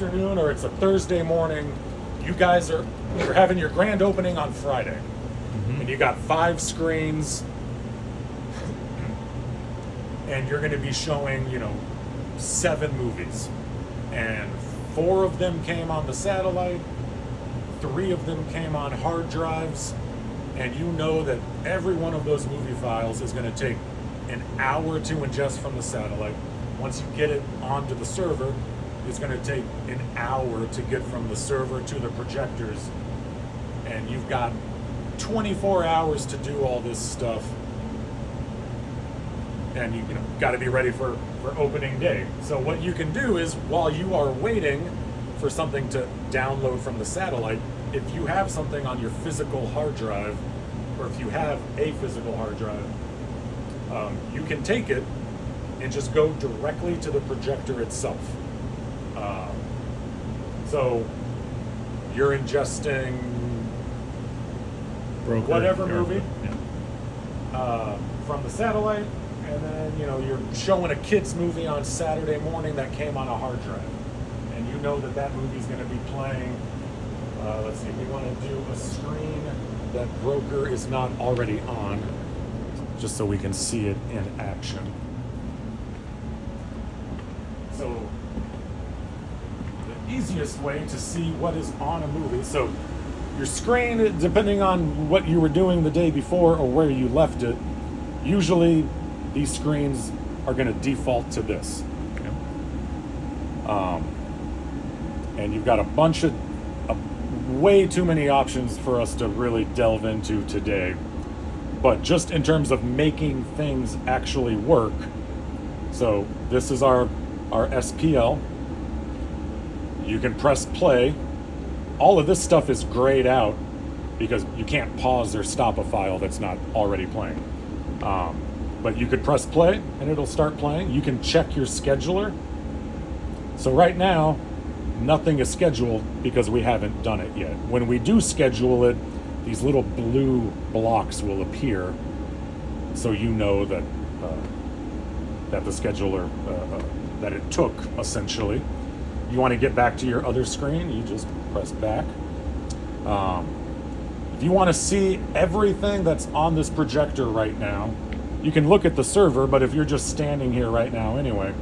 afternoon or it's a Thursday morning. You're having your grand opening on Friday, and you got 5 screens, and you're going to be showing 7 movies, and 4 of them came on the satellite, 3 of them came on hard drives, and you know that every one of those movie files is going to take an hour to ingest from the satellite. Once you get it onto the server, it's going to take an hour to get from the server to the projectors, and you've got 24 hours to do all this stuff, and you got to be ready for opening day. So what you can do is, while you are waiting for something to download from the satellite, if you have something on your physical hard drive, or if you have a physical hard drive, you can take it and just go directly to the projector itself. So you're ingesting whatever movie from the satellite, and then you're showing a kids movie on Saturday morning that came on a hard drive, and you know that movie's going to be playing. Let's see, we want to do a screen that broker is not already on, just so we can see it in action. So the easiest way to see what is on a movie, so your screen, depending on what you were doing the day before or where you left it, usually these screens are going to default to this. And you've got a bunch of way too many options for us to really delve into today. But just in terms of making things actually work, so this is our SPL. You can press play. All of this stuff is grayed out because you can't pause or stop a file that's not already playing. But you could press play and it'll start playing. You can check your scheduler. So right now, nothing is scheduled because we haven't done it yet. When we do schedule it, these little blue blocks will appear, so you know that that the scheduler that it took, essentially. You want to get back to your other screen, you just press back. If you want to see everything that's on this projector right now, you can look at the server, but if you're just standing here right now anyway,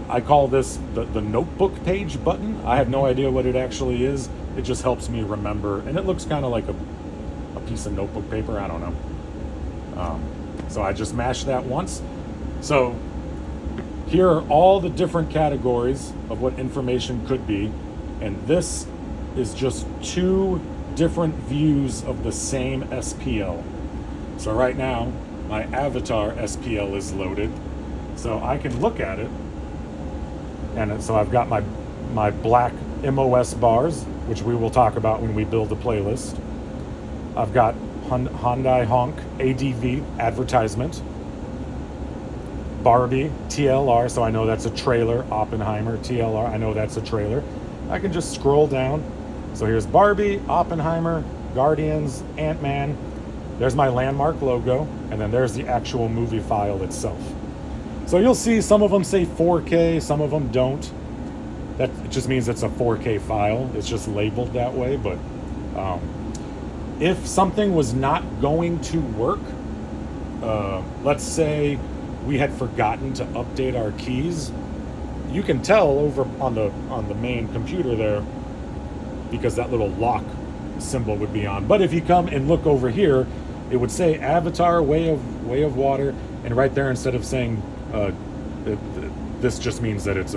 I call this the notebook page button. I have no idea what it actually is. It just helps me remember, and it looks kind of like a piece of notebook paper. I don't know. So I just mash that once. So here are all the different categories of what information could be, and this is just 2 different views of the same SPL. So right now, my avatar SPL is loaded, so I can look at it. And so I've got my black MOS bars, which we will talk about when we build a playlist. I've got Hyundai Honk ADV advertisement. Barbie TLR, so I know that's a trailer. Oppenheimer TLR, I know that's a trailer. I can just scroll down. So here's Barbie, Oppenheimer, Guardians, Ant-Man. There's my landmark logo, and then there's the actual movie file itself. So you'll see some of them say 4K, some of them don't. That just means it's a 4K file. It's just labeled that way. But if something was not going to work, let's say we had forgotten to update our keys, you can tell over on the main computer there, because that little lock symbol would be on. But if you come and look over here, it would say Avatar Way of Water, and right there, instead of saying this just means that it's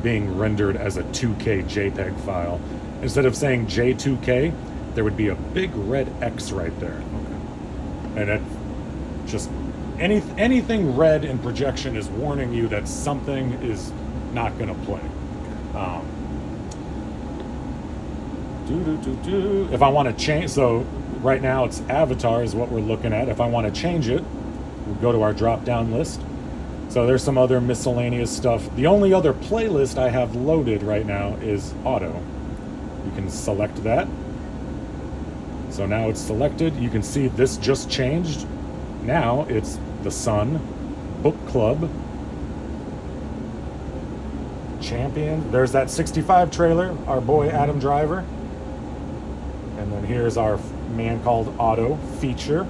being rendered as a 2K JPEG file. Instead of saying J2K, there would be a big red X right there. Okay. And it just anything red in projection is warning you that something is not going to play. If I want to change, so right now it's Avatar is what we're looking at. If I want to change it, we'll go to our drop-down list. So there's some other miscellaneous stuff. The only other playlist I have loaded right now is Auto. You can select that. So now it's selected. You can see this just changed. Now it's The Sun, Book Club, champion. There's that 65 trailer, our boy Adam Driver. And then here's our Man Called Otto feature.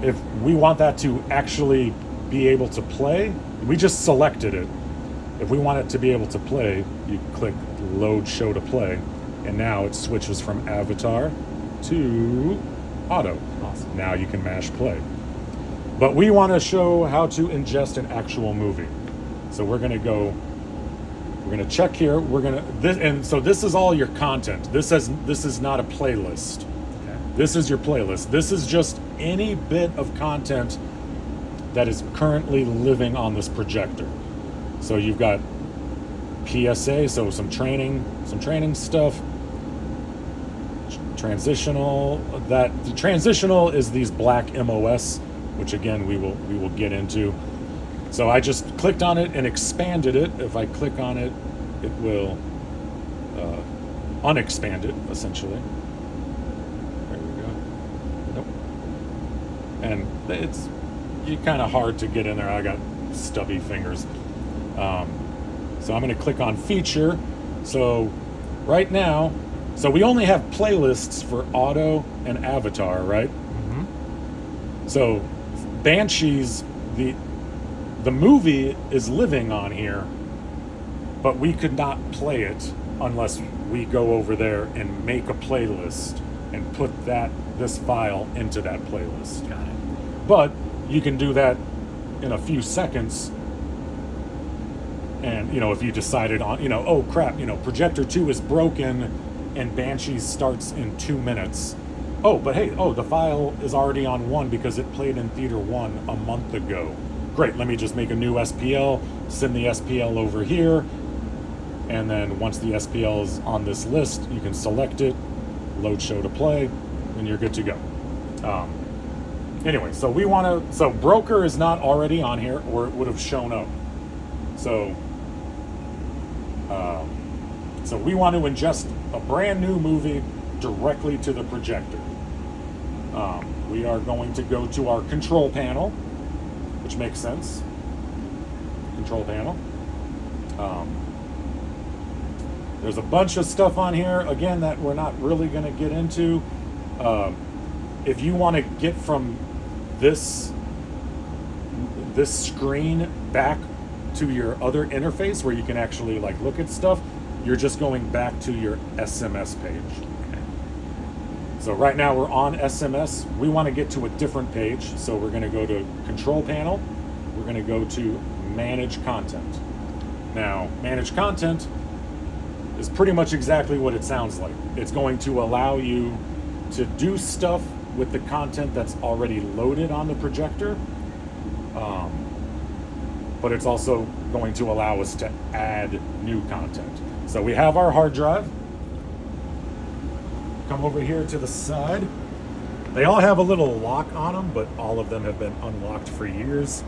If we want that to actually be able to play, we just selected it. If we want it to be able to play, you click load show to play, and now it switches from avatar to auto. Awesome. Now you can mash play. But we want to show how to ingest an actual movie. So we're going to check here. So this is all your content. This is not a playlist. Okay. This is your playlist. This is just any bit of content that is currently living on this projector. So you've got PSA, so some training stuff. Transitional. The transitional is these black MOS, which again we will get into. So I just clicked on it and expanded it. If I click on it, it will unexpand it essentially. There we go. Nope. And it's kind of hard to get in there. I got stubby fingers. So I'm going to click on feature. So right now, so we only have playlists for auto and avatar, right? Mm-hmm. So Banshees, the movie is living on here, but we could not play it unless we go over there and make a playlist and put this file into that playlist. Got it. But you can do that in a few seconds. And, if you decided on, oh crap, projector 2 is broken and Banshees starts in 2 minutes. Oh, but hey, the file is already on 1 because it played in Theater 1 a month ago. Great, let me just make a new SPL, send the SPL over here, and then once the SPL is on this list, you can select it, load show to play, and you're good to go. Anyway, so broker is not already on here, or it would have shown up. So we want to ingest a brand new movie directly to the projector. We are going to go to our control panel, which makes sense. Control panel. There's a bunch of stuff on here, again, that we're not really going to get into. If you want to get from this screen back to your other interface where you can actually look at stuff, you're just going back to your SMS page. Okay. So right now we're on SMS. We want to get to a different page, so we're going to go to control panel. We're going to go to manage content. Now, manage content is pretty much exactly what it sounds like. It's going to allow you to do stuff with the content that's already loaded on the projector. But it's also going to allow us to add new content. So we have our hard drive. Come over here to the side. They all have a little lock on them, but all of them have been unlocked for years.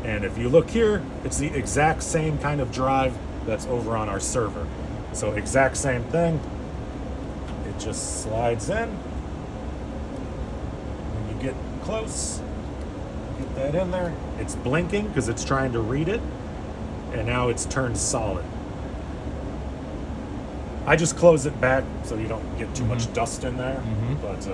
And if you look here, it's the exact same kind of drive that's over on our server. So exact same thing. It just slides in. When you get close, get that in there. It's blinking because it's trying to read it, and now it's turned solid. I just close it back so you don't get too much dust in there. But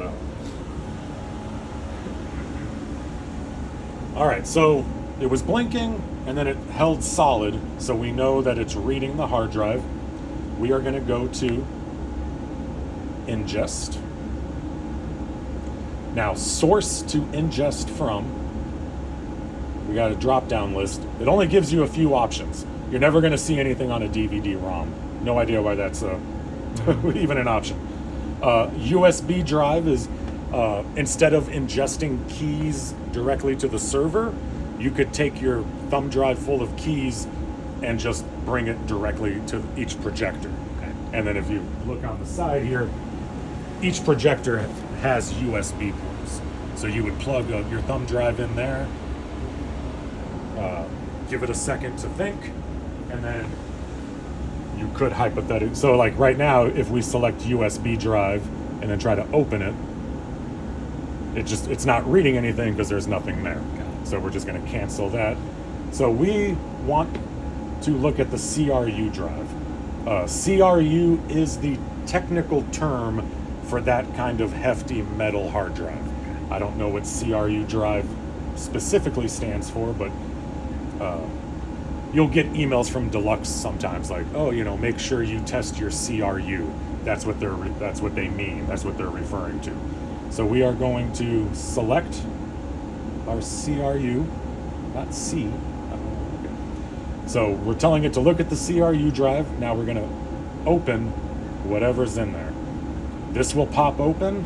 all right, so it was blinking and then it held solid, so we know that it's reading the hard drive. We are going to go to ingest. Now, source to ingest from. We got a drop-down list. It only gives you a few options. You're never going to see anything on a DVD-ROM. No idea why that's even an option. USB drive is, instead of ingesting keys directly to the server, you could take your thumb drive full of keys and just bring it directly to each projector. Okay. And then if you look on the side here, each projector has USB ports. So you would plug your thumb drive in there, give it a second to think, and then you could hypothetically, so like right now, if we select USB drive and then try to open it, it's not reading anything because there's nothing there. So we're just going to cancel that. So we want to look at the CRU drive. CRU is the technical term for that kind of hefty metal hard drive. I don't know what CRU drive specifically stands for, but you'll get emails from Deluxe sometimes like, oh, make sure you test your CRU. That's what they mean. That's what they're referring to. So we are going to select our CRU, not C. Okay. So we're telling it to look at the CRU drive. Now we're going to open whatever's in there. This will pop open,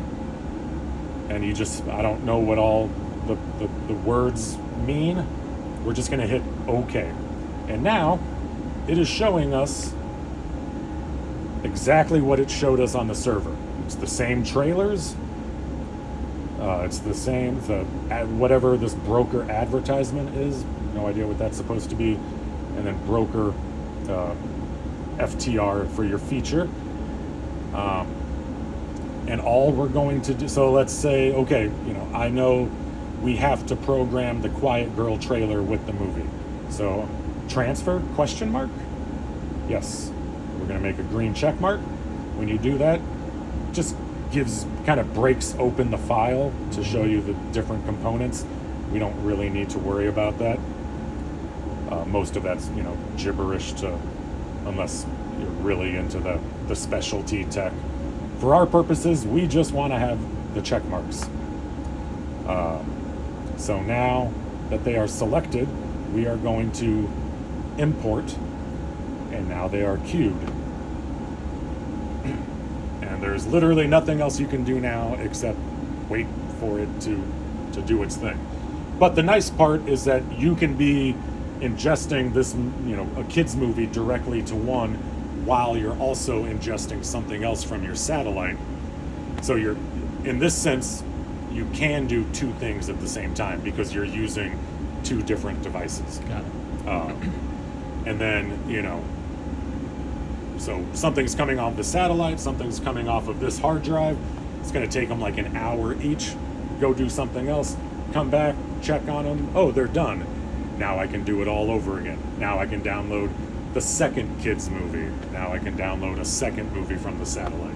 and I don't know what all the words mean. We're just going to hit OK. And now it is showing us exactly what it showed us on the server. It's the same trailers. It's the same, whatever this broker advertisement is. No idea what that's supposed to be. And then broker FTR for your feature. And all we're going to do, so let's say, okay, I know we have to program the Quiet Girl trailer with the movie. So transfer, ? Yes. We're going to make a green check mark. When you do that, just kind of breaks open the file to show you the different components. We don't really need to worry about that. Most of that's, gibberish unless you're really into the specialty tech. For our purposes, we just want to have the check marks. So now that they are selected, we are going to import, and now they are queued. And there's literally nothing else you can do now except wait for it to do its thing. But the nice part is that you can be ingesting this, a kid's movie directly to one while you're also ingesting something else from your satellite. So in this sense, you can do two things at the same time because you're using two different devices. Got it. And then, so something's coming off the satellite, something's coming off of this hard drive. It's going to take them like an hour each. Go do something else, come back, check on them. Oh, they're done. Now I can do it all over again. Now I can download the second kids movie. Now I can download a second movie from the satellite.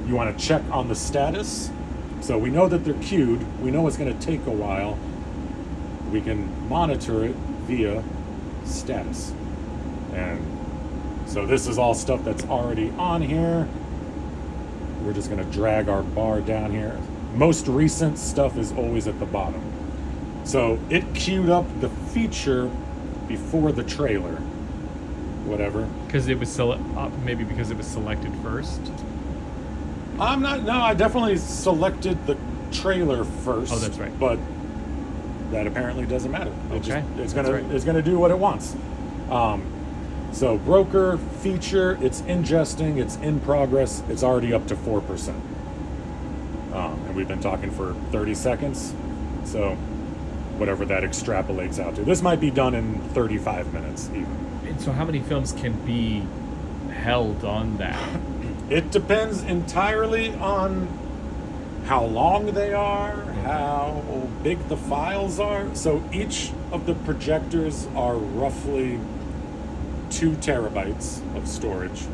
You want to check on the status. So we know that they're queued. We know it's going to take a while. We can monitor it via status. And so this is all stuff that's already on here. We're just going to drag our bar down here. Most recent stuff is always at the bottom. So it queued up the feature before the trailer. Whatever. Because it was maybe because it was selected first. I definitely selected the trailer first. Oh, that's right. But that apparently doesn't matter. It's gonna do what it wants. So broker feature, it's ingesting, it's in progress, it's already up to 4%. And we've been talking for 30 seconds. So whatever that extrapolates out to. This might be done in 35 minutes even. And so how many films can be held on that? It depends entirely on how long they are, how big the files are. So each of the projectors are roughly 2 terabytes of storage.